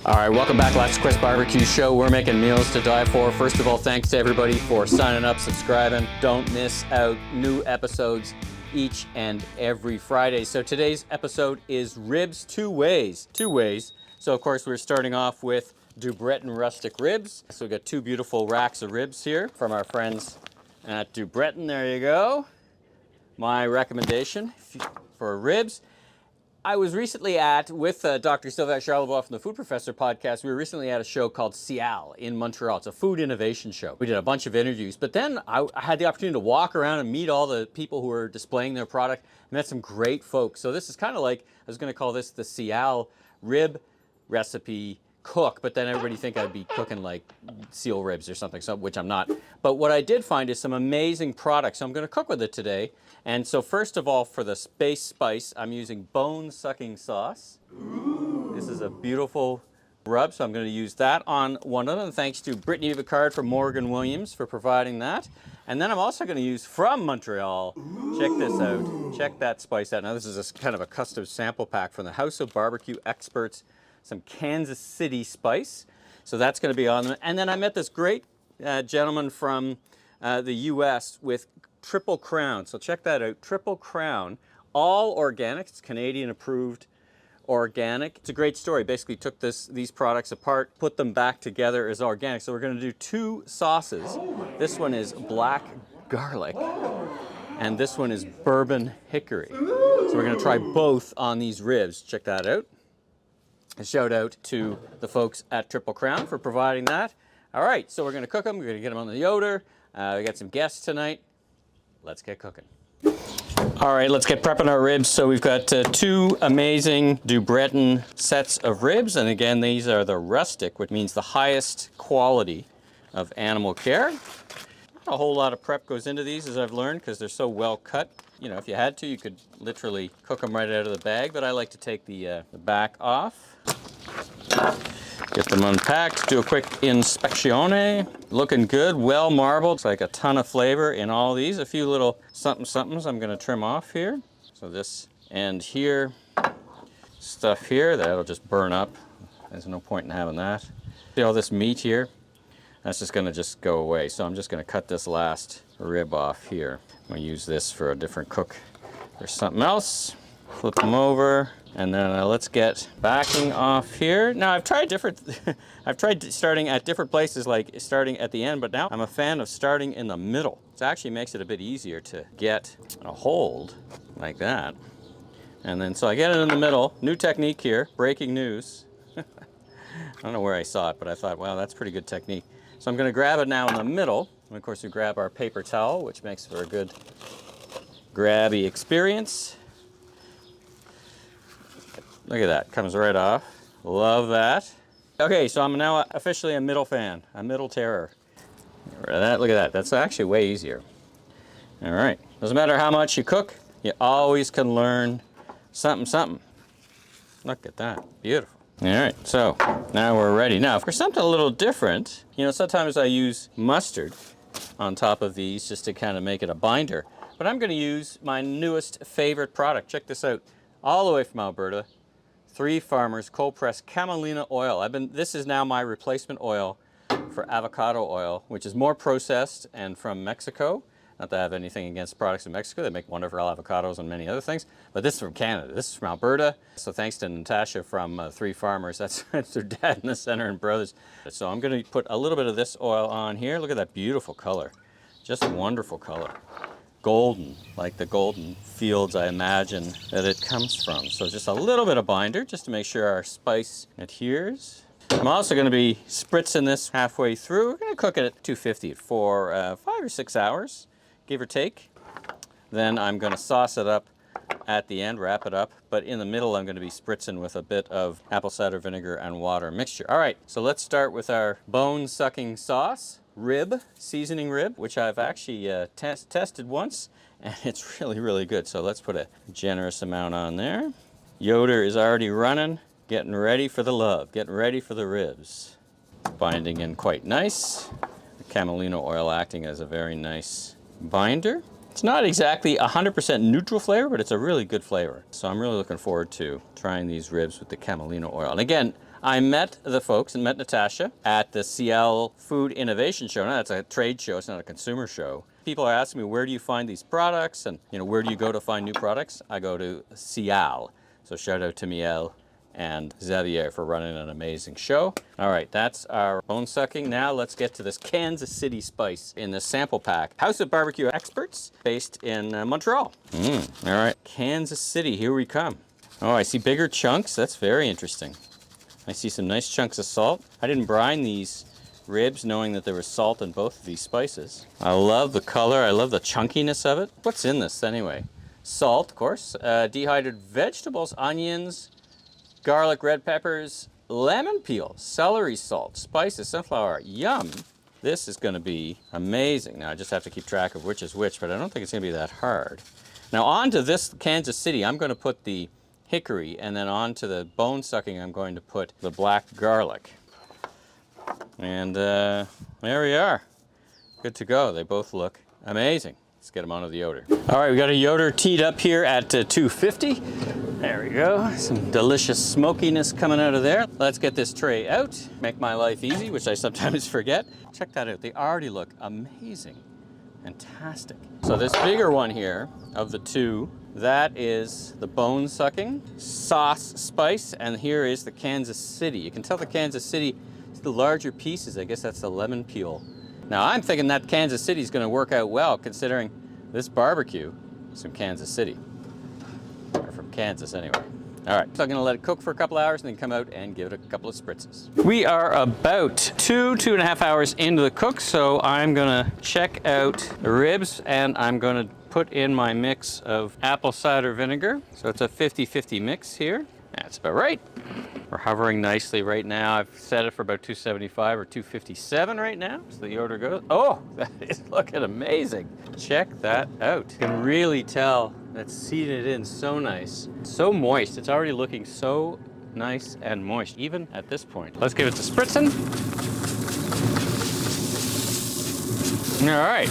All right, welcome back, Last Quest Barbecue Show. We're making meals to die for. First of all, thanks to everybody for signing up, subscribing. Don't miss out new episodes each and every Friday. So today's episode is ribs two ways. So of course we're starting off with Dubreton rustic ribs. So we've got two beautiful racks of ribs here from our friends at Dubreton. There you go. My recommendation for ribs. I was recently with Dr. Sylvain Charlebois from the Food Professor podcast. We were recently at a show called SIAL in Montreal. It's a food innovation show. We did a bunch of interviews, but then I had the opportunity to walk around and meet all the people who were displaying their product. I met some great folks. So this is kind of like, I was going to call this the SIAL rib recipe cook, but then everybody think I'd be cooking like seal ribs or something, which I'm not. But what I did find is some amazing products. So I'm going to cook with it today. And so first of all, for the base spice, I'm using bone-sucking sauce. Ooh. This is a beautiful rub, so I'm going to use that on one of them. Thanks to Brittany Vicard from Morgan Williams for providing that. And then I'm also going to use from Montreal. Ooh. Check this out. Check that spice out. Now this is kind of a custom sample pack from the House of Barbecue Experts. Some Kansas City spice. So that's going to be on them. And then I met this great gentleman from the US with Triple Crown. So check that out. Triple Crown, all organic. It's Canadian approved organic. It's a great story. Basically took these products apart, put them back together as organic. So we're going to do two sauces. This one is black garlic and this one is bourbon hickory. So we're going to try both on these ribs. Check that out. A shout out to the folks at Triple Crown for providing that. All right, so we're going to cook them. We're going to get them on the Yoder. We got some guests tonight. Let's get cooking. All right, let's get prepping our ribs. So we've got two amazing Dubreton sets of ribs. And again, these are the Rustic, which means the highest quality of animal care. A whole lot of prep goes into these, as I've learned, because they're so well cut. You know, if you had to, you could literally cook them right out of the bag, but I like to take the back off. Get them unpacked, do a quick inspezione. Looking good, well marbled. It's like a ton of flavor in all these. A few little somethings I'm gonna trim off here. So this end here, stuff here, that'll just burn up. There's no point in having that. See all this meat here? That's just gonna go away. So I'm just gonna cut this last rib off here. I'm gonna use this for a different cook or something else. Flip them over. And then let's get backing off here. Now I've tried I've tried starting at different places, like starting at the end, but now I'm a fan of starting in the middle. It actually makes it a bit easier to get a hold like that. And then, so I get it in the middle. New technique here, breaking news. I don't know where I saw it, but I thought, wow, that's pretty good technique. So I'm gonna grab it now in the middle. And of course we grab our paper towel, which makes for a good grabby experience. Look at that, comes right off. Love that. Okay, so I'm now officially a middle fan, a middle terror. Get rid of that, look at that, that's actually way easier. All right, doesn't matter how much you cook, you always can learn something. Look at that, beautiful. All right, so now we're ready. Now, for something a little different, you know, sometimes I use mustard on top of these just to kind of make it a binder, but I'm gonna use my newest favorite product. Check this out, all the way from Alberta. Three Farmers cold pressed camelina oil. This is now my replacement oil for avocado oil, which is more processed and from Mexico. Not that I have anything against products in Mexico. They make wonderful avocados and many other things. But this is from Canada. This is from Alberta. So thanks to Natasha from Three Farmers. That's their dad in the center and brothers. So I'm going to put a little bit of this oil on here. Look at that beautiful color. Just a wonderful color. Golden, like the golden fields I imagine that it comes from. So just a little bit of binder just to make sure our spice adheres. I'm also going to be spritzing this halfway through. We're going to cook it at 250 for 5 or 6 hours, give or take. Then I'm going to sauce it up at the end, wrap it up. But in the middle, I'm going to be spritzing with a bit of apple cider vinegar and water mixture. All right, so let's start with our bone-sucking sauce. Rib, seasoning rib, which I've actually tested once, and it's really, really good. So let's put a generous amount on there. Yoder is already running, getting ready for the love, getting ready for the ribs. Binding in quite nice. The camelina oil acting as a very nice binder. It's not exactly 100% neutral flavor, but it's a really good flavor. So I'm really looking forward to trying these ribs with the camelina oil. And again, I met the folks and met Natasha at the SIAL Food Innovation Show. Now, that's a trade show, it's not a consumer show. People are asking me, where do you find these products? And, you know, where do you go to find new products? I go to SIAL. So shout out to Miel and Xavier for running an amazing show. All right, that's our bone sucking. Now let's get to this Kansas City spice in the sample pack. House of Barbecue experts based in Montreal. All right, Kansas City, here we come. Oh, I see bigger chunks. That's very interesting. I see some nice chunks of salt. I didn't brine these ribs knowing that there was salt in both of these spices. I love the color. I love the chunkiness of it. What's in this anyway? Salt, of course, dehydrated vegetables, onions, garlic, red peppers, lemon peel, celery salt, spices, sunflower. Yum. This is going to be amazing. Now I just have to keep track of which is which, but I don't think it's going to be that hard. Now onto this Kansas City, I'm going to put the Hickory, and then onto the bone sucking, I'm going to put the black garlic. And there we are. Good to go. They both look amazing. Let's get them onto the Yoder. All right, we got a Yoder teed up here at 250. There we go. Some delicious smokiness coming out of there. Let's get this tray out. Make my life easy, which I sometimes forget. Check that out. They already look amazing. Fantastic. So this bigger one here of the two, that is the bone sucking sauce spice, and here is the Kansas City. You can tell the Kansas City is the larger pieces. I guess that's the lemon peel. Now I'm thinking that Kansas City is going to work out well, considering this barbecue is from Kansas City, or from Kansas anyway. All right, so I'm going to let it cook for a couple hours and then come out and give it a couple of spritzes. We are about 2.5 hours into the cook, so I'm going to check out the ribs and I'm going to put in my mix of apple cider vinegar. So it's a 50-50 mix here. That's about right. We're hovering nicely right now. I've set it for about 275 or 257 right now. So the Yoder goes. Oh, that is looking amazing. Check that out. You can really tell that's seeded in so nice. So moist. It's already looking so nice and moist, even at this point. Let's give it to spritzing. All right,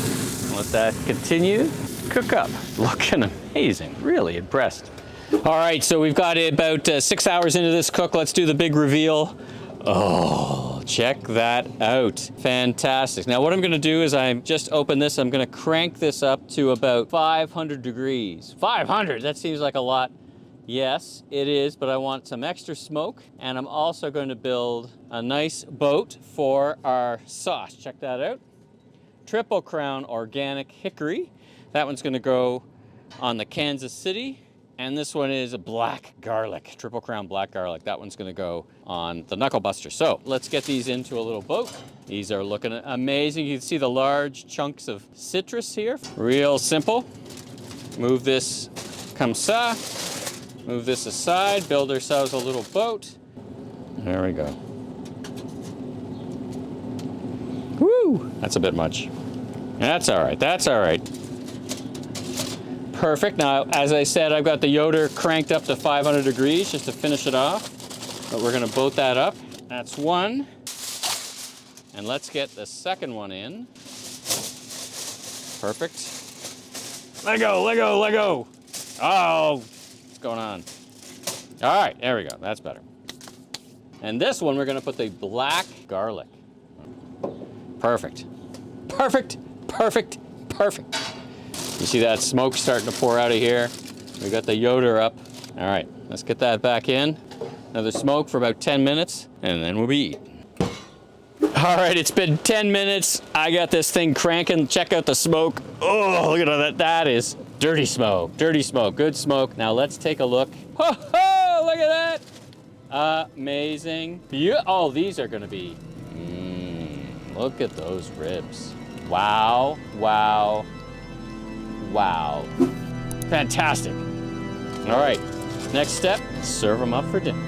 let that continue. Cook up. Looking amazing. Really impressed. All right, so we've got about 6 hours into this cook. Let's do the big reveal. Oh, check that out. Fantastic. Now what I'm gonna do is I'm just open this. I'm gonna crank this up to about 500 degrees. 500, that seems like a lot. Yes, it is, but I want some extra smoke. And I'm also going to build a nice boat for our sauce. Check that out. Triple Crown Organic Hickory. That one's gonna go on the Kansas City. And this one is a black garlic, Triple Crown black garlic. That one's gonna go on the Knuckle Buster. So let's get these into a little boat. These are looking amazing. You can see the large chunks of citrus here. Real simple. Move this comme ça. Move this aside, build ourselves a little boat. There we go. Woo, that's a bit much. That's all right, that's all right. Perfect. Now, as I said, I've got the Yoder cranked up to 500 degrees just to finish it off. But we're gonna boat that up. That's one. And let's get the second one in. Perfect. Let go, let go, let go. Oh, what's going on? All right, there we go, that's better. And this one, we're gonna put the black garlic. Perfect. Perfect, perfect, perfect. You see that smoke starting to pour out of here? We got the Yoder up. All right, let's get that back in. Another smoke for about 10 minutes, and then we'll be eating. All right, it's been 10 minutes. I got this thing cranking. Check out the smoke. Oh, look at that. That is dirty smoke, good smoke. Now let's take a look. Oh, look at that. Amazing. Oh, these are gonna be, look at those ribs. Wow, wow. Wow. Fantastic. All right, next step, serve them up for dinner.